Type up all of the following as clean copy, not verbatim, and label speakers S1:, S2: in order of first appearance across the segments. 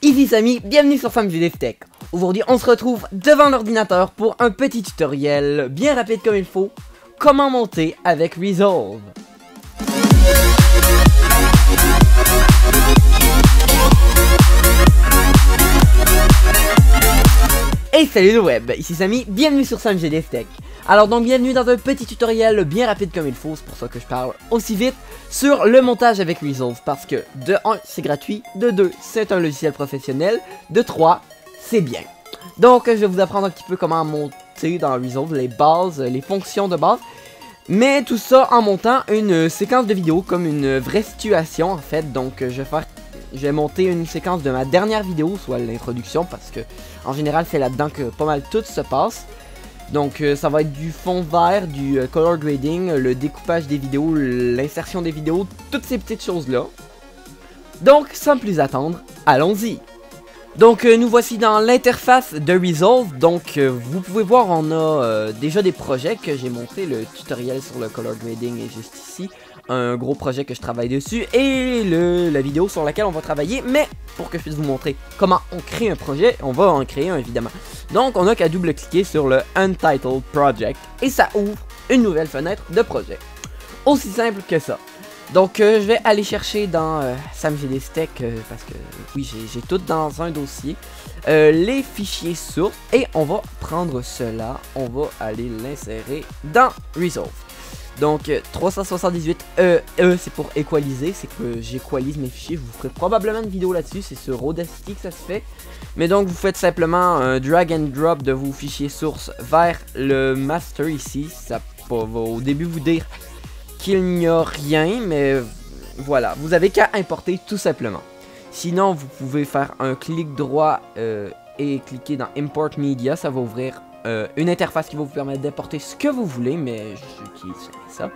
S1: Ici Samy, bienvenue sur SamJDevTech. Aujourd'hui on se retrouve devant l'ordinateur pour un petit tutoriel bien rapide comme il faut. Comment monter avec Resolve. Hey salut le web, ici Samy, bienvenue sur SamJDevTech. Alors donc bienvenue dans un petit tutoriel bien rapide comme il faut, c'est pour ça que je parle aussi vite sur le montage avec Resolve. Parce que de 1 c'est gratuit, de 2 c'est un logiciel professionnel, de 3 c'est bien. Donc je vais vous apprendre un petit peu comment monter dans Resolve, les bases, les fonctions de base. Mais tout ça en montant une séquence de vidéo comme une vraie situation en fait. Donc je vais monter une séquence de ma dernière vidéo, soit l'introduction, parce que en général c'est là-dedans que pas mal tout se passe. Donc ça va être du fond vert, du color grading, le découpage des vidéos, l'insertion des vidéos, toutes ces petites choses là. Donc sans plus attendre, allons-y. Donc nous voici dans l'interface de Resolve. Donc vous pouvez voir, on a déjà des projets que j'ai montré. Le tutoriel sur le color grading est juste ici. Un gros projet que je travaille dessus et la vidéo sur laquelle on va travailler. Mais pour que je puisse vous montrer comment on crée un projet, on va en créer un évidemment. Donc on n'a qu'à double-cliquer sur le Untitled Project et ça ouvre une nouvelle fenêtre de projet. Aussi simple que ça. Donc je vais aller chercher dans SamJDevTech parce que oui j'ai tout dans un dossier. Les fichiers sources et on va prendre cela, on va aller l'insérer dans Resolve. Donc 378 c'est pour équaliser, c'est que j'équalise mes fichiers. Je vous ferai probablement une vidéo là-dessus, c'est sur Audacity que ça se fait. Mais donc vous faites simplement un drag and drop de vos fichiers sources vers le master ici. Ça va au début vous dire qu'il n'y a rien, mais voilà, vous avez qu'à importer tout simplement. Sinon vous pouvez faire un clic droit et cliquer dans Import Media, ça va ouvrir une interface qui va vous permettre d'importer ce que vous voulez, mais j'utilise ça.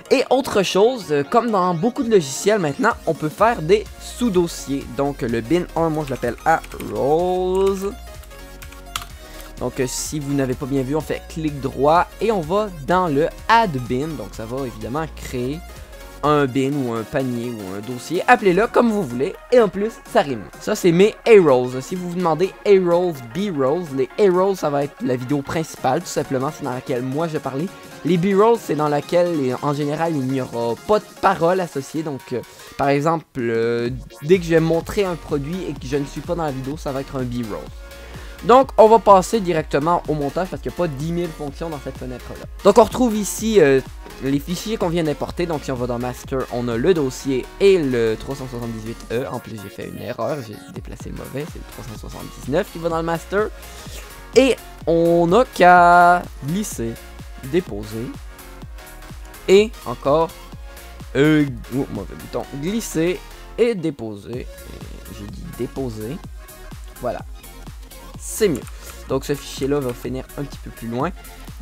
S1: Et autre chose, comme dans beaucoup de logiciels maintenant, on peut faire des sous-dossiers. Donc le bin 1, moi je l'appelle Arrows. Donc si vous n'avez pas bien vu, on fait clic droit et on va dans le Add Bin. Donc ça va évidemment créer un bin ou un panier ou un dossier, appelez-le comme vous voulez, et en plus ça rime. Ça c'est mes A-Rolls. Si vous vous demandez A-Rolls, B-Rolls, les A-Rolls ça va être la vidéo principale, tout simplement, c'est dans laquelle moi je vais parler. Les B-Rolls c'est dans laquelle en général il n'y aura pas de parole associée. Donc par exemple dès que je vais montrer un produit et que je ne suis pas dans la vidéo, ça va être un B-Roll. Donc on va passer directement au montage parce qu'il n'y a pas 10 000 fonctions dans cette fenêtre là. Donc on retrouve ici les fichiers qu'on vient d'importer. Donc si on va dans Master, on a le dossier et le 378E. En plus j'ai fait une erreur, j'ai déplacé le mauvais, c'est le 379 qui va dans le Master. Et on n'a qu'à glisser, déposer. Et encore, mauvais bouton, glisser et déposer. J'ai dit déposer, voilà. C'est mieux. Donc ce fichier là va finir un petit peu plus loin.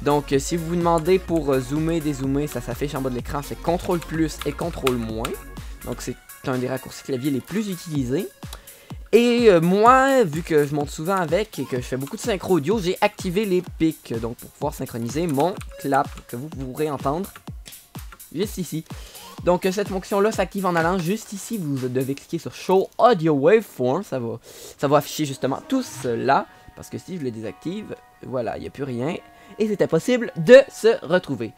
S1: Donc si vous vous demandez pour zoomer, dézoomer, ça s'affiche en bas de l'écran, c'est CTRL plus et CTRL moins. Donc c'est un des raccourcis clavier les plus utilisés. Et moi, vu que je monte souvent avec et que je fais beaucoup de synchro audio, j'ai activé les pics. Donc pour pouvoir synchroniser mon clap que vous pourrez entendre juste ici. Donc cette fonction là s'active en allant juste ici. Vous devez cliquer sur Show Audio Waveform. Ça va afficher justement tout cela. Parce que si je le désactive, voilà, il n'y a plus rien. Et c'est impossible de se retrouver.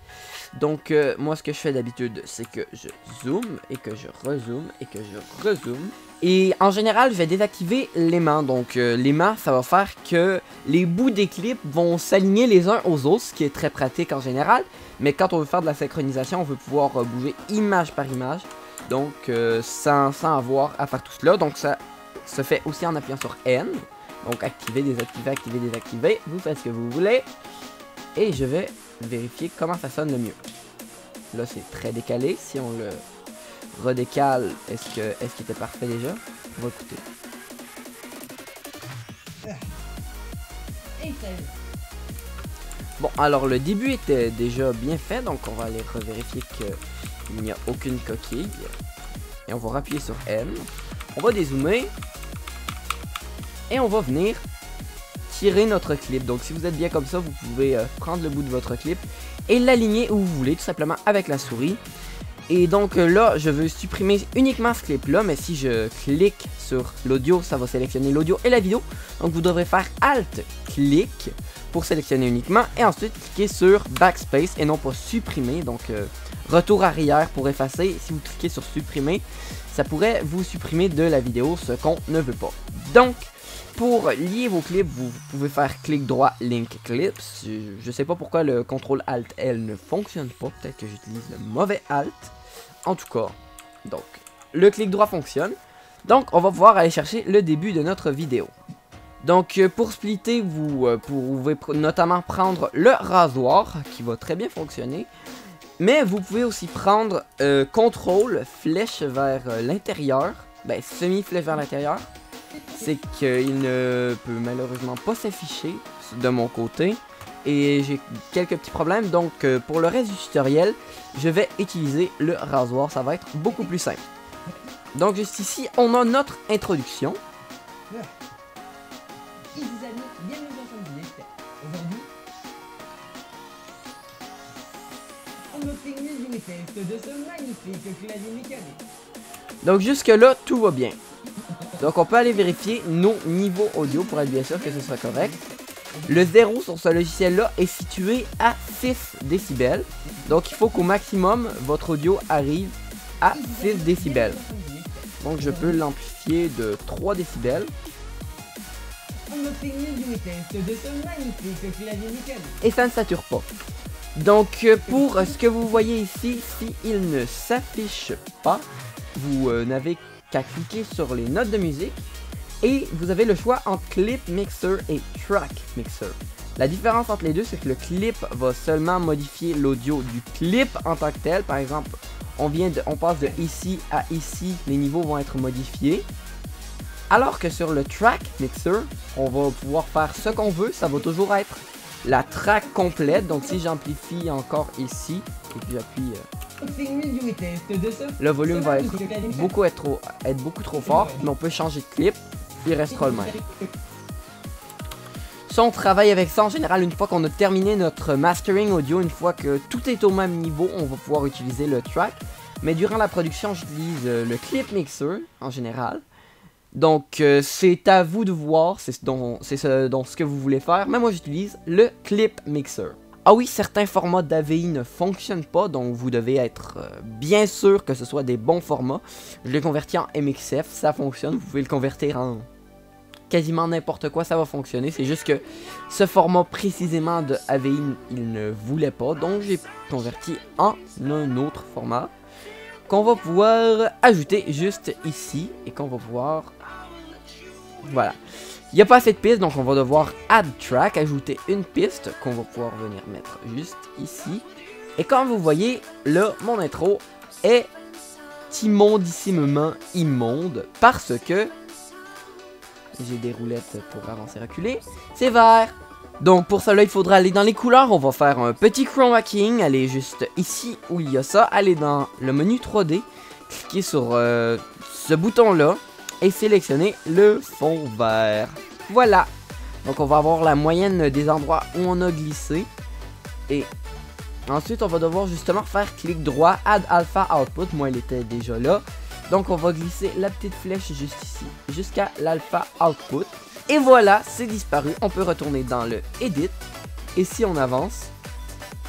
S1: Donc moi ce que je fais d'habitude, c'est que je zoome et que je rezoome et que je rezoome. Et en général, je vais désactiver l'aimant. Donc l'aimant, ça va faire que les bouts des clips vont s'aligner les uns aux autres, ce qui est très pratique en général. Mais quand on veut faire de la synchronisation, on veut pouvoir bouger image par image. Donc sans avoir à faire tout cela. Donc ça se fait aussi en appuyant sur N. Donc activer, désactiver, activer, désactiver. Vous faites ce que vous voulez. Et je vais vérifier comment ça sonne le mieux. Là c'est très décalé. Si on le redécale, est-ce qu'il était parfait déjà? On va écouter. Bon, alors le début était déjà bien fait, donc on va aller revérifier qu'il n'y a aucune coquille. Et on va appuyer sur N. On va dézoomer. Et on va venir tirer notre clip. Donc si vous êtes bien comme ça, vous pouvez prendre le bout de votre clip et l'aligner où vous voulez, tout simplement avec la souris. Et donc là, je veux supprimer uniquement ce clip-là, mais si je clique sur l'audio, ça va sélectionner l'audio et la vidéo. Donc vous devrez faire Alt-clic pour sélectionner uniquement, et ensuite cliquer sur Backspace et non pas supprimer, donc retour arrière pour effacer. Si vous cliquez sur supprimer, ça pourrait vous supprimer de la vidéo, ce qu'on ne veut pas. Donc, pour lier vos clips, vous pouvez faire clic droit Link Clips. Je sais pas pourquoi le CTRL Alt L ne fonctionne pas, peut-être que j'utilise le mauvais Alt. En tout cas, donc, le clic droit fonctionne. Donc, on va pouvoir aller chercher le début de notre vidéo. Donc, pour splitter, vous pouvez notamment prendre le rasoir, qui va très bien fonctionner. Mais vous pouvez aussi prendre CTRL, flèche vers l'intérieur. Ben, semi-flèche vers l'intérieur. C'est qu'il ne peut malheureusement pas s'afficher de mon côté. Et j'ai quelques petits problèmes. Donc, pour le reste du tutoriel, je vais utiliser le rasoir. Ça va être beaucoup plus simple. Donc, juste ici, on a notre introduction. Aujourd'hui, on optimise les tests de ce magnifique clavier mécanique. Donc jusque là, tout va bien. Donc on peut aller vérifier nos niveaux audio pour être bien sûr que ce soit correct. Le 0 sur ce logiciel-là est situé à 6 décibels. Donc il faut qu'au maximum, votre audio arrive à 6 décibels. Donc je peux l'amplifier de 3 décibels. Et ça ne sature pas. Donc pour ce que vous voyez ici, si il ne s'affiche pas, vous n'avez qu'à cliquer sur les notes de musique et vous avez le choix entre Clip Mixer et Track Mixer. La différence entre les deux, c'est que le clip va seulement modifier l'audio du clip en tant que tel. Par exemple, on passe de ici à ici, les niveaux vont être modifiés. Alors que sur le Track Mixer, on va pouvoir faire ce qu'on veut, ça va toujours être la track complète. Donc si j'amplifie encore ici, et puis j'appuie... le volume va être beaucoup trop fort, mais on peut changer de clip, il restera le même. Ça, on travaille avec ça en général une fois qu'on a terminé notre mastering audio, une fois que tout est au même niveau, on va pouvoir utiliser le track. Mais durant la production, j'utilise le clip mixer en général. Donc c'est à vous de voir, c'est ce que vous voulez faire, mais moi j'utilise le clip mixer. Ah oui, certains formats d'AVI ne fonctionnent pas, donc vous devez être bien sûr que ce soit des bons formats. Je l'ai converti en MXF, ça fonctionne, vous pouvez le convertir en quasiment n'importe quoi, ça va fonctionner. C'est juste que ce format précisément de AVI, il ne voulait pas, donc j'ai converti en un autre format qu'on va pouvoir ajouter juste ici et qu'on va pouvoir... Voilà. Il n'y a pas assez de pistes, donc on va devoir add track, ajouter une piste qu'on va pouvoir venir mettre juste ici. Et comme vous voyez, là, mon intro est immondissimement immonde parce que j'ai des roulettes pour avancer reculer. C'est vert. Donc pour cela, il faudra aller dans les couleurs. On va faire un petit chroma keying. Aller juste ici où il y a ça. Aller dans le menu 3D. Cliquer sur ce bouton-là. Et sélectionner le fond vert. Voilà. Donc on va avoir la moyenne des endroits où on a glissé. Et ensuite on va devoir justement faire clic droit, add alpha output. Moi il était déjà là. Donc on va glisser la petite flèche juste ici. Jusqu'à l'alpha output. Et voilà, c'est disparu. On peut retourner dans le edit. Et si on avance,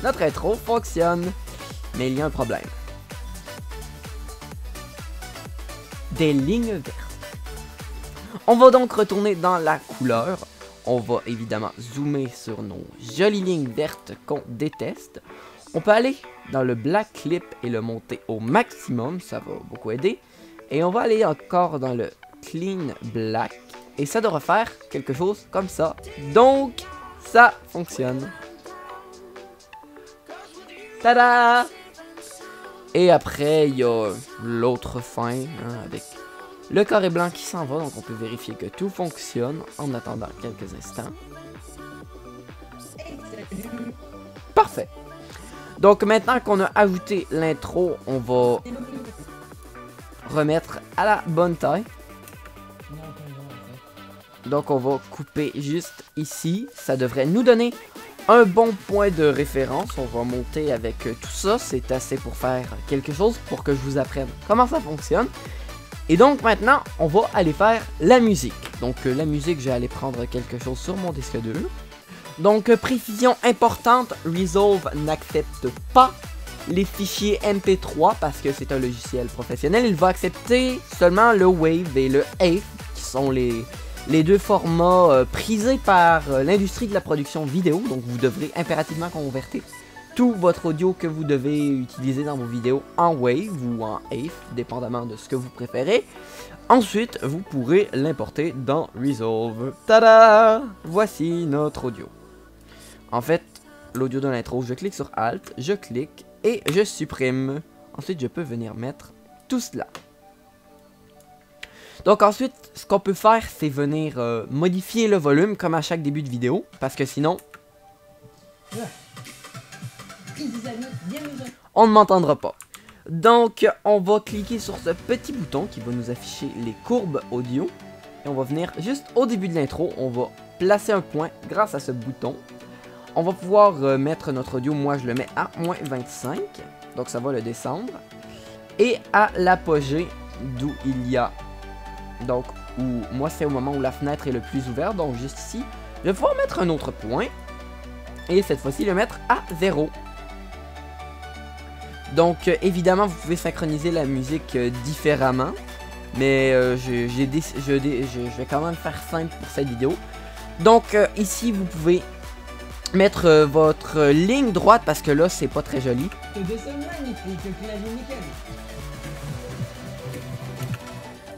S1: notre intro fonctionne. Mais il y a un problème. Des lignes vertes. On va donc retourner dans la couleur. On va évidemment zoomer sur nos jolies lignes vertes qu'on déteste. On peut aller dans le black clip et le monter au maximum. Ça va beaucoup aider. Et on va aller encore dans le clean black. Et ça devrait faire quelque chose comme ça. Donc, ça fonctionne. Tada! Et après, il y a l'autre fin, hein, avec le carré blanc qui s'en va. Donc, on peut vérifier que tout fonctionne en attendant quelques instants. Parfait. Donc, maintenant qu'on a ajouté l'intro, on va remettre à la bonne taille. Donc on va couper juste ici. Ça devrait nous donner un bon point de référence. On va monter avec tout ça. C'est assez pour faire quelque chose pour que je vous apprenne comment ça fonctionne. Et donc maintenant, on va aller faire la musique. Donc la musique, je vais aller prendre quelque chose sur mon disque dur. Donc précision importante, Resolve n'accepte pas les fichiers MP3 parce que c'est un logiciel professionnel. Il va accepter seulement le Wave et le AVE, qui sont les deux formats prisés par l'industrie de la production vidéo. Donc vous devrez impérativement convertir tout votre audio que vous devez utiliser dans vos vidéos en Wave ou en AVE, dépendamment de ce que vous préférez. Ensuite, vous pourrez l'importer dans Resolve. Tada! Voici notre audio. En fait, l'audio de l'intro, je clique sur Alt, je clique et je supprime. Ensuite, je peux venir mettre tout cela. Donc ensuite, ce qu'on peut faire, c'est venir modifier le volume comme à chaque début de vidéo, parce que sinon, on ne m'entendra pas. Donc, on va cliquer sur ce petit bouton qui va nous afficher les courbes audio. Et on va venir juste au début de l'intro, on va placer un point grâce à ce bouton. On va pouvoir mettre notre audio, moi je le mets à -25, donc ça va le descendre. Et à l'apogée d'où il y a, donc où moi c'est au moment où la fenêtre est le plus ouverte, donc juste ici. Je vais pouvoir mettre un autre point, et cette fois-ci le mettre à 0. Donc évidemment vous pouvez synchroniser la musique différemment, mais je vais quand même faire simple pour cette vidéo. Donc ici vous pouvez mettre votre ligne droite parce que là c'est pas très joli.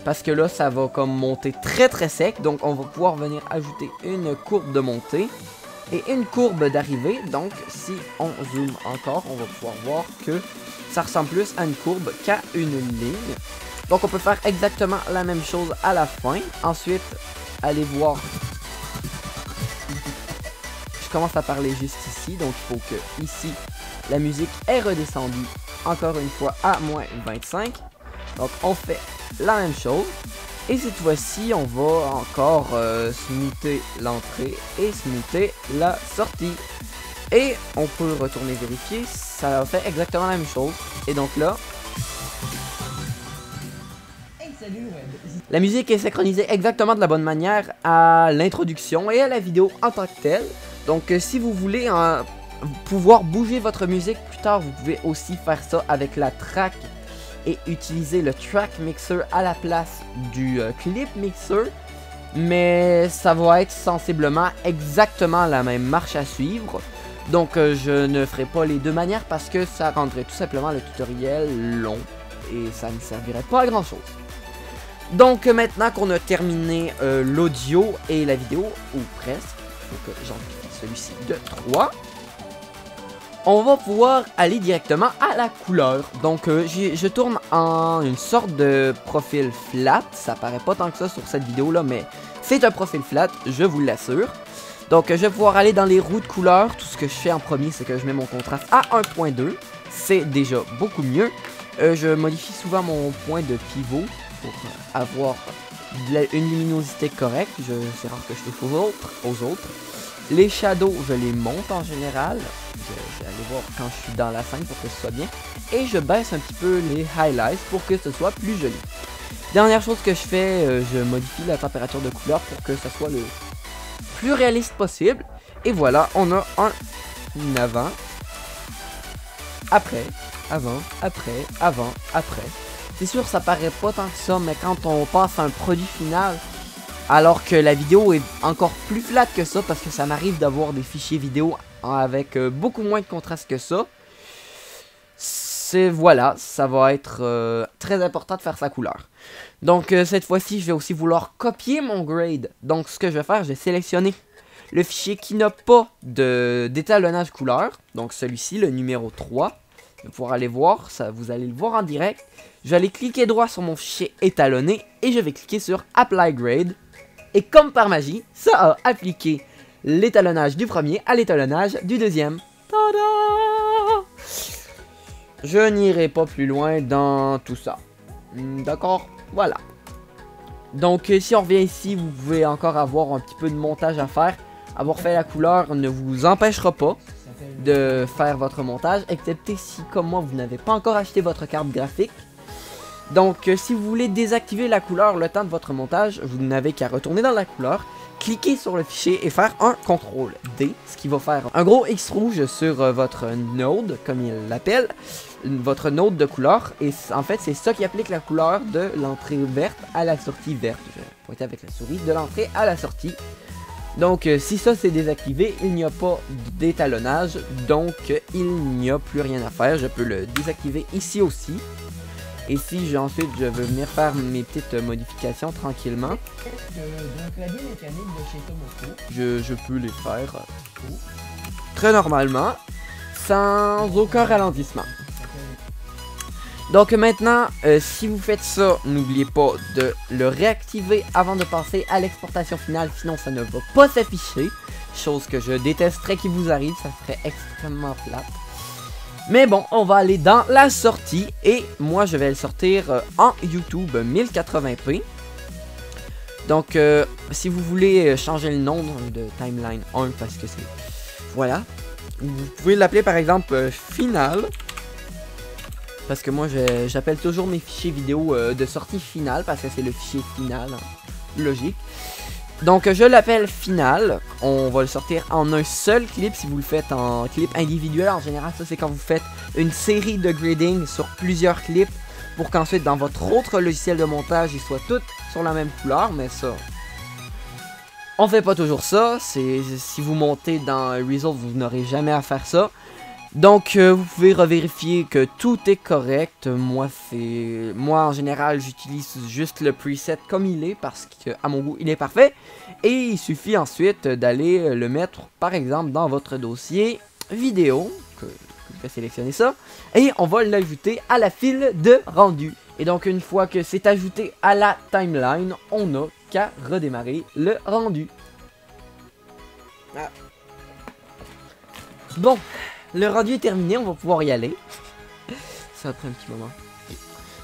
S1: Parce que là ça va comme monter très sec, donc on va pouvoir venir ajouter une courbe de montée et une courbe d'arrivée. Donc si on zoome encore, on va pouvoir voir que ça ressemble plus à une courbe qu'à une ligne. Donc on peut faire exactement la même chose à la fin. Ensuite, allez voir. Je commence à parler juste ici, donc il faut que ici la musique est redescendue encore une fois à -25. Donc on fait la même chose. Et cette fois-ci, on va encore smoother l'entrée et smoother la sortie. Et on peut retourner vérifier, ça fait exactement la même chose. Et donc là, la musique est synchronisée exactement de la bonne manière à l'introduction et à la vidéo en tant que telle. Donc si vous voulez pouvoir bouger votre musique plus tard, vous pouvez aussi faire ça avec la track et utiliser le track mixer à la place du clip mixer. Mais ça va être sensiblement exactement la même marche à suivre. Donc je ne ferai pas les deux manières parce que ça rendrait tout simplement le tutoriel long et ça ne servirait pas à grand chose. Donc maintenant qu'on a terminé l'audio et la vidéo, ou presque, il faut que j'amplifie celui-ci de 3. On va pouvoir aller directement à la couleur. Donc je tourne en une sorte de profil flat. Ça paraît pas tant que ça sur cette vidéo là, mais c'est un profil flat, je vous l'assure. Donc je vais pouvoir aller dans les roues de couleur. Tout ce que je fais en premier, c'est que je mets mon contraste à 1.2. C'est déjà beaucoup mieux. Je modifie souvent mon point de pivot pour avoir une luminosité correcte. C'est rare que je touche aux autres. Les shadows, je les monte en général. Je vais aller voir quand je suis dans la scène pour que ce soit bien. Et je baisse un petit peu les highlights pour que ce soit plus joli. Dernière chose que je fais, je modifie la température de couleur pour que ça soit le plus réaliste possible. Et voilà, on a un avant, après, avant, après, avant, après. C'est sûr, ça paraît pas tant que ça, mais quand on passe à un produit final, alors que la vidéo est encore plus flat que ça, parce que ça m'arrive d'avoir des fichiers vidéo avec beaucoup moins de contraste que ça. Voilà, ça va être très important de faire sa couleur. Donc cette fois-ci, je vais aussi vouloir copier mon grade. Donc ce que je vais faire, je vais sélectionner le fichier qui n'a pas d'étalonnage couleur. Donc celui-ci, le numéro 3. Je vais pouvoir aller voir, ça, vous allez le voir en direct. Je vais aller cliquer droit sur mon fichier étalonné et je vais cliquer sur Apply Grade. Et comme par magie, ça a appliqué l'étalonnage du premier à l'étalonnage du deuxième. Tada! Je n'irai pas plus loin dans tout ça. D'accord? Voilà. Donc si on revient ici, vous pouvez encore avoir un petit peu de montage à faire. avoir fait la couleur ne vous empêchera pas de faire votre montage, excepté si, comme moi, vous n'avez pas encore acheté votre carte graphique. Donc, si vous voulez désactiver la couleur le temps de votre montage, vous n'avez qu'à retourner dans la couleur, cliquer sur le fichier et faire un CTRL-D, ce qui va faire un gros X rouge sur votre node, comme il l'appelle, votre node de couleur. Et en fait, c'est ça qui applique la couleur de l'entrée verte à la sortie verte. Je vais pointer avec la souris, de l'entrée à la sortie. Donc, si ça c'est désactivé, il n'y a pas d'étalonnage, donc il n'y a plus rien à faire. Je peux le désactiver ici aussi. Et si ensuite je veux venir faire mes petites modifications tranquillement, je peux les faire très normalement, sans aucun ralentissement. Donc maintenant, si vous faites ça, n'oubliez pas de le réactiver avant de passer à l'exportation finale, sinon ça ne va pas s'afficher. Chose que je détesterais qu'il vous arrive, ça serait extrêmement plate. Mais bon, on va aller dans la sortie et moi je vais le sortir en YouTube 1080p. Donc si vous voulez changer le nom de Timeline 1 parce que c'est... Voilà. Vous pouvez l'appeler par exemple Final. Parce que moi j'appelle toujours mes fichiers vidéo de sortie finale parce que c'est le fichier final, hein, logique. Donc je l'appelle Final, on va le sortir en un seul clip si vous le faites en clip individuel. En général ça c'est quand vous faites une série de grading sur plusieurs clips pour qu'ensuite dans votre autre logiciel de montage ils soient tous sur la même couleur. Mais ça, on fait pas toujours ça, si vous montez dans Resolve vous n'aurez jamais à faire ça. Donc vous pouvez revérifier que tout est correct. Moi en général j'utilise juste le preset comme il est parce que à mon goût il est parfait. Et il suffit ensuite d'aller le mettre par exemple dans votre dossier vidéo, que je vais sélectionner ça, et on va l'ajouter à la file de rendu. Et donc une fois que c'est ajouté à la timeline, on n'a qu'à redémarrer le rendu. Ah. Bon. Le rendu est terminé, on va pouvoir y aller. Ça va prendre un petit moment.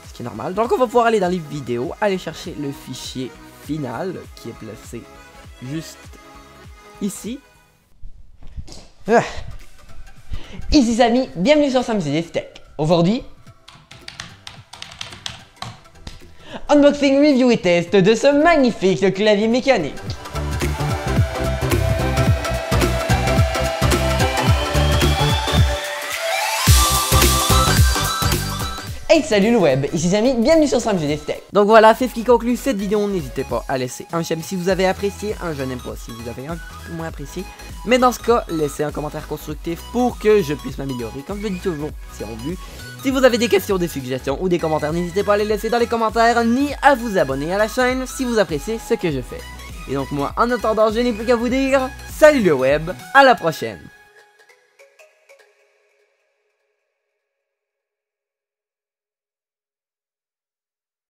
S1: Ce qui est normal. Donc on va pouvoir aller dans les vidéos, aller chercher le fichier final qui est placé juste ici. Ah. Ici Samy, bienvenue sur Sam's Tech. Aujourd'hui, unboxing, review et test de ce magnifique clavier mécanique. Hey salut le web, ici Samy, bienvenue sur Sam's Tech. Donc voilà, c'est ce qui conclut cette vidéo. N'hésitez pas à laisser un j'aime si vous avez apprécié, un je n'aime pas si vous avez un peu moins apprécié. Mais dans ce cas, laissez un commentaire constructif pour que je puisse m'améliorer. Comme je le dis toujours, c'est rendu. Si vous avez des questions, des suggestions ou des commentaires, n'hésitez pas à les laisser dans les commentaires, ni à vous abonner à la chaîne si vous appréciez ce que je fais. Et donc moi, en attendant, je n'ai plus qu'à vous dire, salut le web, à la prochaine.